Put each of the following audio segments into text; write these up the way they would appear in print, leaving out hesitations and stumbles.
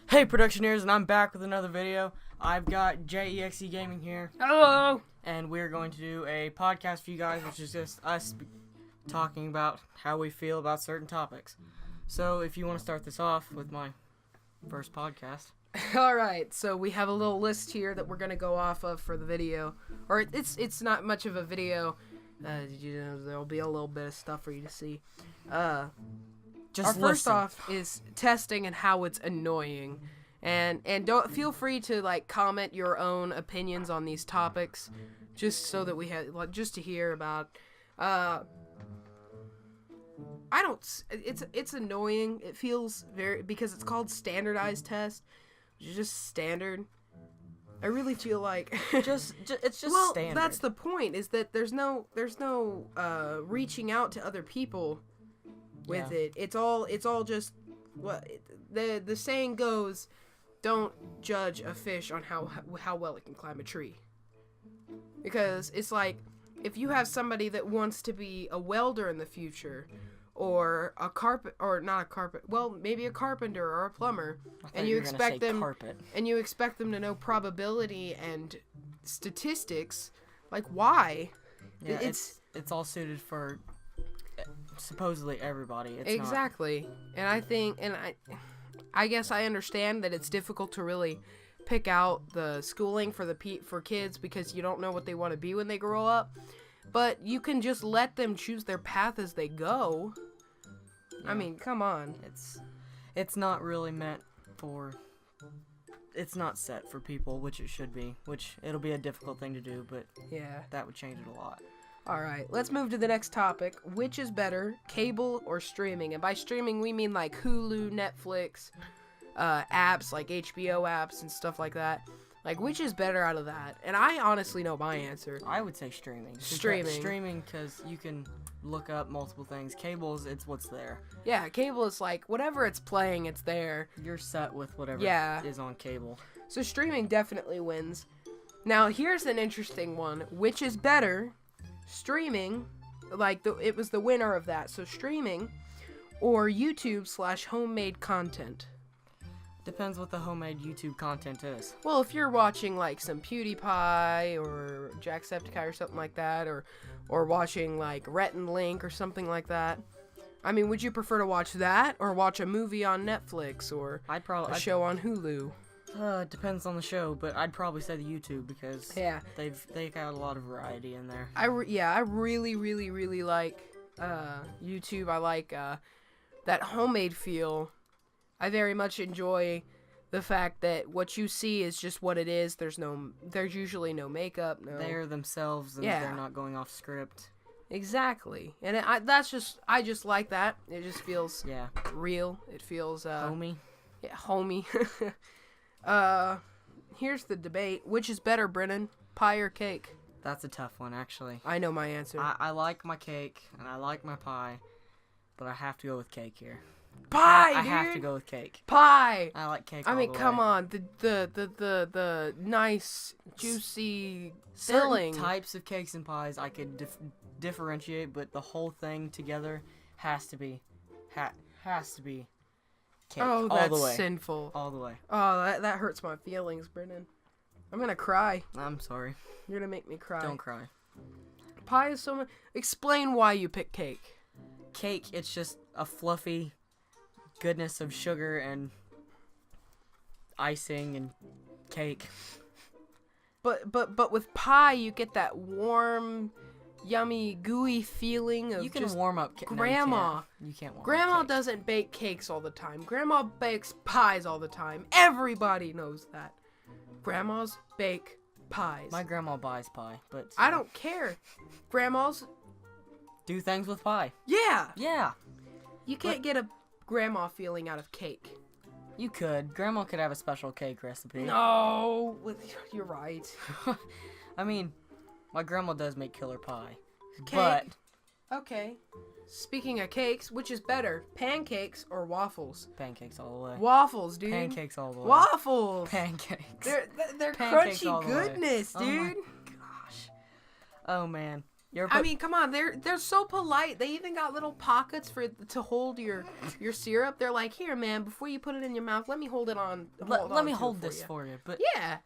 Hey Productioneers, and I'm back with another video. I've got JEXE Gaming here. Hello! And we're going to do a podcast for you guys, which is just us talking about how we feel about certain topics. So if you want to start this off with my first podcast. Alright, so we have a little list here that we're going to go off of for the video. Or it's not much of a video. There'll be a little bit of stuff for you to see. Just Our first listen. off is testing and how it's annoying. And don't feel free to comment your own opinions on these topics, just so that we have just to hear about. It's annoying. It feels because it's called standardized test, which is just standard. I really feel like it's just well, standard. that's the point. Is that there's no reaching out to other people with it. It's all just what the saying goes. Don't judge a fish on how well it can climb a tree. Because it's like, if you have somebody that wants to be a welder in the future, or maybe a carpenter or a plumber, and you expect them to know probability and statistics, why? Yeah, it's all suited for supposedly everybody. It's exactly. Not. And I guess I understand that it's difficult to really pick out the schooling for kids because you don't know what they want to be when they grow up. But you can just let them choose their path as they go. Yeah. I mean, come on. It's not really meant for. It's not set for people, which it should be. Which it'll be a difficult thing to do, but yeah, that would change it a lot. Alright, let's move to the next topic. Which is better, cable or streaming? And by streaming, we mean like Hulu, Netflix, apps like HBO apps and stuff like that. Which is better out of that? And I honestly know my answer. I would say streaming. Streaming, because you can look up multiple things. Cables, it's what's there. Yeah, cable is whatever it's playing, it's there. You're set with whatever is on cable. So streaming definitely wins. Now, here's an interesting one. Which is better? Streaming, it was the winner of that. So streaming or YouTube/homemade content. Depends what the homemade YouTube content is. Well, if you're watching some PewDiePie or Jacksepticeye or something like that, or watching Rhett and Link or something like that. I mean, would you prefer to watch that or watch a movie on Netflix or a show on Hulu? It depends on the show, but I'd probably say the YouTube because they got a lot of variety in there. I really, really, really like YouTube. I like that homemade feel. I very much enjoy the fact that what you see is just what it is. There's usually no makeup. They're themselves, and they're not going off script. Exactly, and I just like that. It just feels real. It feels homey. Yeah, homey. Here's the debate. Which is better, Brennan? Pie or cake? That's a tough one, actually. I know my answer. I like my cake, and I like my pie, but I have to go with cake here. Pie, I dude! have to go with cake. Pie! I like cake I mean, come way. on. The nice, juicy filling. Certain types of cakes and pies I could differentiate, but the whole thing together has to be cake. Oh, all that's the way. sinful. All the way. Oh, that hurts my feelings, Brennan. I'm gonna cry. I'm sorry. You're gonna make me cry. Don't cry. Pie is so much. Explain why you pick cake. Cake, it's just a fluffy goodness of sugar and icing and cake. But with pie, you get that warm, yummy, gooey feeling of you can warm up grandma. No, you can't warm Grandma up doesn't bake cakes all the time. Grandma bakes pies all the time. Everybody knows that. Grandmas bake pies. My grandma buys pie, but I don't care. Grandmas do things with pie. Yeah. Yeah. You can't get a grandma feeling out of cake. You could. Grandma could have a special cake recipe. No, you're right. I mean, my grandma does make killer pie. Cake. But okay. Speaking of cakes, which is better, pancakes or waffles? Pancakes all the way. Waffles, dude. Pancakes all the way. Waffles. Pancakes. They're Pancakes crunchy goodness, dude. Oh my gosh. Oh man. I mean, come on, they're so polite. They even got little pockets to hold your syrup. They're like, here, man, before you put it in your mouth, let me hold it on. Let me hold this for you. But yeah,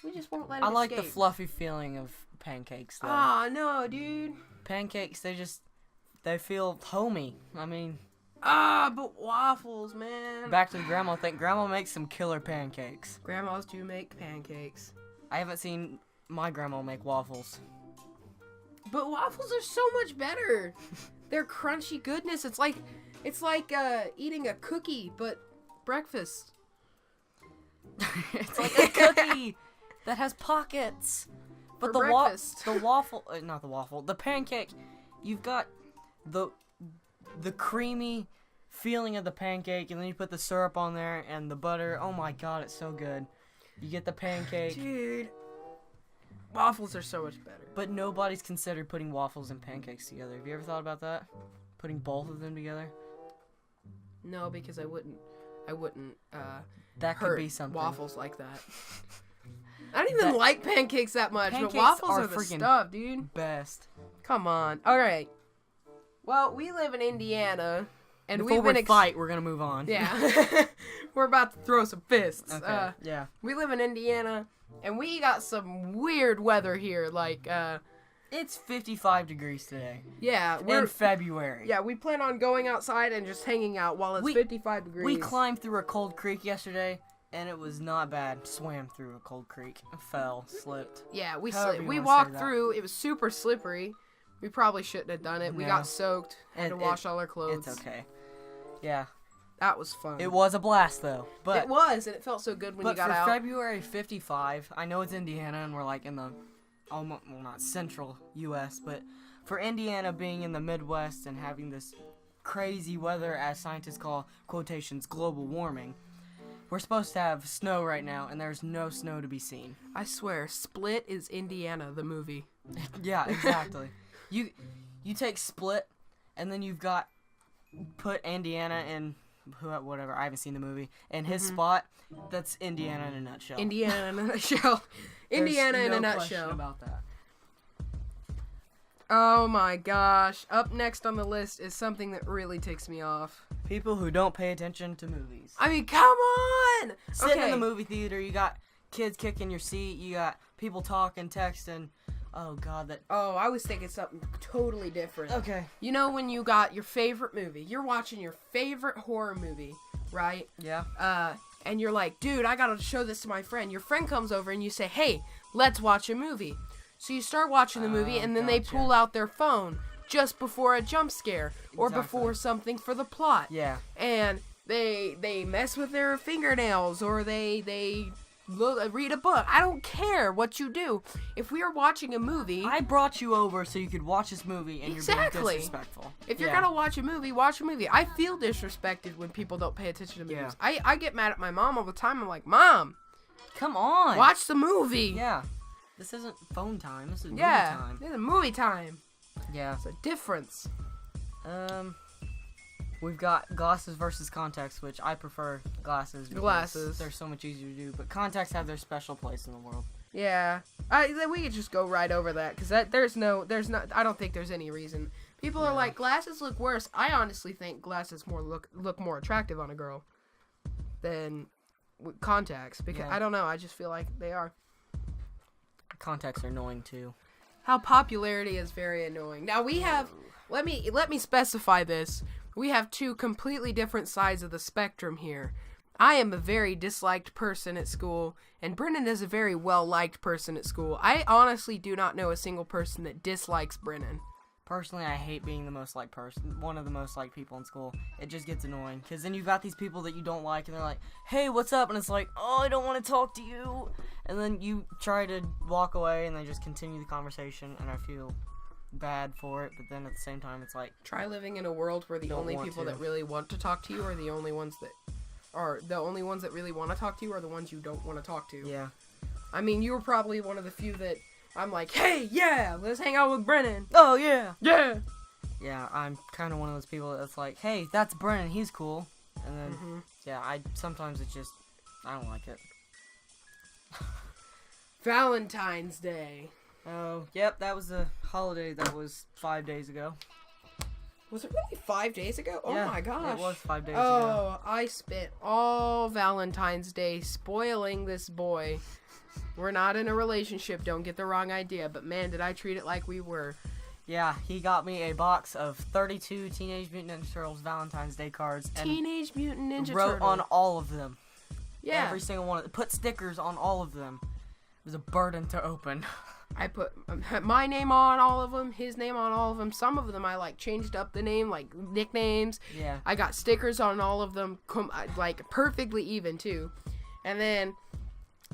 we just won't let it. I like escape. the fluffy feeling of pancakes, though. Oh no, dude. Pancakes, they feel homey. I mean. But waffles, man. Back to the grandma thing. Grandma makes some killer pancakes. Grandmas do make pancakes. I haven't seen my grandma make waffles. But waffles are so much better. They're crunchy goodness. It's like eating a cookie, but breakfast. It's like a cookie that has pockets. But the pancake, you've got the creamy feeling of the pancake, and then you put the syrup on there and the butter. Oh my god, it's so good. You get the pancake. Dude, waffles are so much better. But nobody's considered putting waffles and pancakes together. Have you ever thought about that? Putting both of them together? No, because I wouldn't that could be something. Waffles like that. I don't even like pancakes that much, but waffles are the stuff, dude. Best. Come on. All right. Well, we live in Indiana, and Before we fight, we're gonna move on. Yeah. We're about to throw some fists. Okay. Yeah. We live in Indiana, and we got some weird weather here. Like, it's 55 degrees today. Yeah. In February. Yeah, we plan on going outside and just hanging out while it's 55 degrees. We climbed through a cold creek yesterday, and it was not bad. Swam through a cold creek. Fell. Slipped. Yeah, we walked through. It was super slippery. We probably shouldn't have done it. We got soaked. Had to wash all our clothes. It's okay. Yeah. That was fun. It was a blast, though. But it was, and it felt so good when you got out. But for February 55, I know it's Indiana, and we're like in the almost, well, not central U.S., but for Indiana being in the Midwest and having this crazy weather, as scientists call, quotations, global warming, we're supposed to have snow right now, and there's no snow to be seen. I swear, Split is Indiana, the movie. Yeah, exactly. You take Split, and then you've got put Indiana in whatever, I haven't seen the movie, in his spot. That's Indiana in a nutshell. Indiana in a nutshell. Indiana in a nutshell. Question about that. Oh my gosh. Up next on the list is something that really ticks me off. People who don't pay attention to movies. I mean, come on! Sitting in the movie theater, you got kids kicking your seat, you got people talking, texting. Oh god, that... Oh, I was thinking something totally different. Okay. You know when you got your favorite movie, you're watching your favorite horror movie, right? Yeah. And you're like, dude, I gotta show this to my friend. Your friend comes over and you say, hey, let's watch a movie. So you start watching the movie, and then they pull out their phone just before a jump scare or before something for the plot. Yeah. And they mess with their fingernails, or they read a book. I don't care what you do. If we are watching a movie, I brought you over so you could watch this movie, and you're being disrespectful. If you're gonna watch a movie, watch a movie. I feel disrespected when people don't pay attention to movies. Yeah. I get mad at my mom all the time. I'm like, Mom, come on, watch the movie. Yeah. This isn't phone time. This is movie time. This is movie time. Yeah. It's a difference. We've got glasses versus contacts, which I prefer glasses. Glasses. They're so much easier to do, but contacts have their special place in the world. Yeah. We could just go right over that, because I don't think there's any reason. People are like, glasses look worse. I honestly think glasses look more attractive on a girl than contacts, because I don't know. I just feel like they are. Contacts are annoying too. How popularity is very annoying. Now we have, let me specify this. We have two completely different sides of the spectrum here. I am a very disliked person at school, and Brennan is a very well-liked person at school. I honestly do not know a single person that dislikes Brennan. Personally, I hate being the most liked person, one of the most liked people in school. It just gets annoying, because then you've got these people that you don't like, and they're like, hey, what's up? And it's like, oh, I don't want to talk to you. And then you try to walk away, and they just continue the conversation, and I feel bad for it, but then at the same time, it's like... Try living in a world where the only people that really want to talk to you are the only ones that... Or the only ones that really want to talk to you are the ones you don't want to talk to. Yeah. I mean, you were probably one of the few that... I'm like, hey, yeah, let's hang out with Brennan. Oh, yeah. Yeah. Yeah, I'm kind of one of those people that's like, hey, that's Brennan, he's cool. And then, sometimes it's just, I don't like it. Valentine's Day. Oh, yep, that was a holiday that was 5 days ago. Was it really 5 days ago? Oh Yeah, my gosh. it was 5 days ago. Oh, I spent all Valentine's Day spoiling this boy. We're not in a relationship, don't get the wrong idea, but man, did I treat it like we were. Yeah, he got me a box of 32 Teenage Mutant Ninja Turtles Valentine's Day cards. And Teenage Mutant Ninja wrote Turtle. on all of them. Yeah. Every single one. Put stickers on all of them. It was a burden to open. I put my name on all of them, his name on all of them. Some of them I like changed up the name, like nicknames. Yeah. I got stickers on all of them, like perfectly even too. And then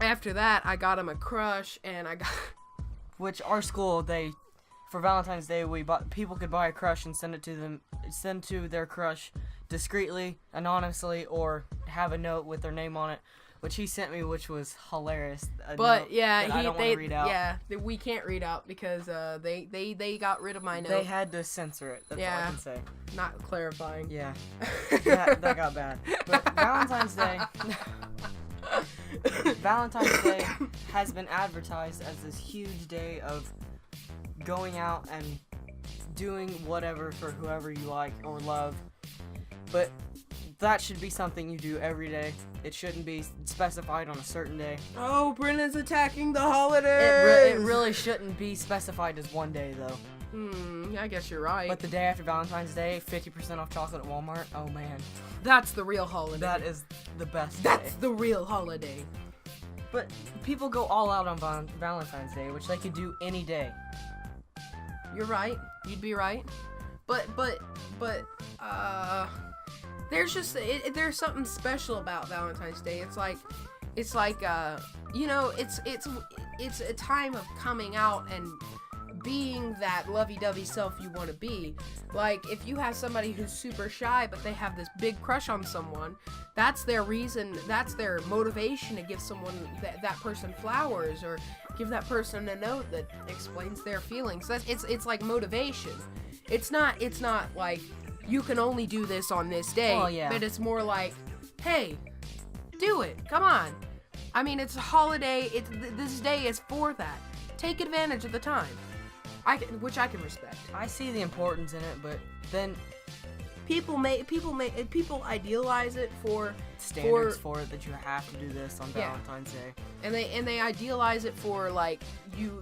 after that, I got him a crush, and I got. Which our school, for Valentine's Day, people could buy a crush and send to their crush discreetly, anonymously, or have a note with their name on it. Which he sent me, which was hilarious. But yeah, I don't want to read out. Yeah, we can't read out because they got rid of my note. They had to censor it. That's all I can say. Not clarifying. Yeah, that got bad. But Valentine's Day has been advertised as this huge day of going out and doing whatever for whoever you like or love. But that should be something you do every day. It shouldn't be specified on a certain day. Oh, Brenna's attacking the holidays! It really shouldn't be specified as one day, though. I guess you're right. But the day after Valentine's Day, 50% off chocolate at Walmart. Oh, man. That's the real holiday. That is the best That's day. the real holiday. But people go all out on Valentine's Day, which they could do any day. You're right. You'd be right. But there's just there's something special about Valentine's Day. It's like it's a time of coming out and being that lovey-dovey self you want to be. Like, if you have somebody who's super shy but they have this big crush on someone, that's their reason, that's their motivation to give someone that person flowers or give that person a note that explains their feelings. It's like motivation. It's not like you can only do this on this day, but it's more like, hey, do it. Come on. I mean, it's a holiday. This day is for that. Take advantage of the time. Which I can respect. I see the importance in it, but then people idealize it for standards for it, that you have to do this on Valentine's Day. And they idealize it for, like, you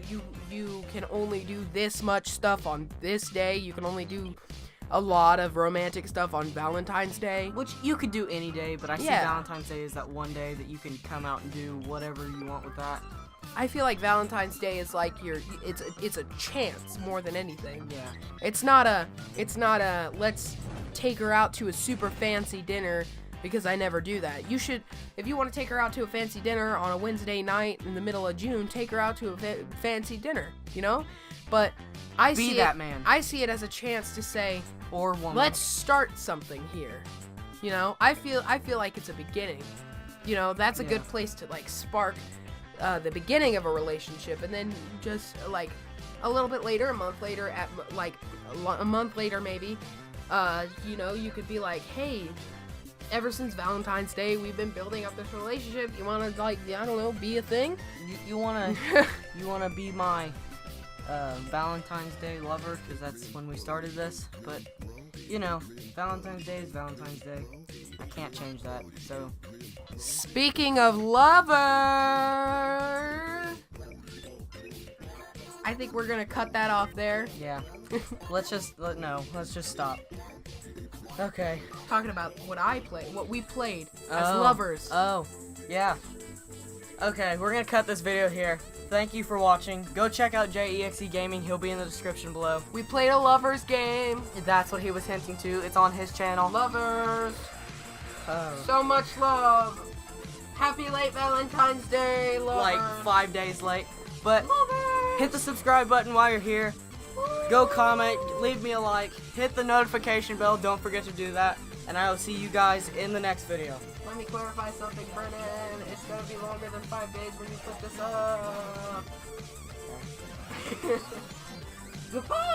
can only do this much stuff on this day. You can only do a lot of romantic stuff on Valentine's Day, which you could do any day, but I see Valentine's Day as that one day that you can come out and do whatever you want with that. I feel like Valentine's Day is like it's a chance more than anything. Yeah. It's not a let's take her out to a super fancy dinner, because I never do that. You should, if you want to take her out to a fancy dinner on a Wednesday night in the middle of June, take her out to a fancy dinner, you know? But I see it as a chance to say, or woman, let's start something here. You know, I feel like it's a beginning. You know, that's a good place to, like, spark the beginning of a relationship, and then just, like, a little bit later, a month later, maybe, you know, you could be like, hey, ever since Valentine's Day, we've been building up this relationship. You want to, like, I don't know, be a thing? You want to be my Valentine's Day lover, because that's when we started this. But, you know, Valentine's Day is Valentine's Day. I can't change that, so. Speaking of lovers, I think we're gonna cut that off there. Yeah. Let's just stop. Okay. Talking about what we played as lovers. Oh, yeah. Okay, we're gonna cut this video here. Thank you for watching. Go check out JEXE Gaming. He'll be in the description below. We played a lovers game. That's what he was hinting to. It's on his channel. Lovers. So much love. Happy late Valentine's Day, lovers. Like 5 days late. But hit the subscribe button while you're here. Go comment, leave me a like, hit the notification bell. Don't forget to do that. And I will see you guys in the next video. Let me clarify something, Brennan. It's going to be longer than 5 days when you put this up. Goodbye!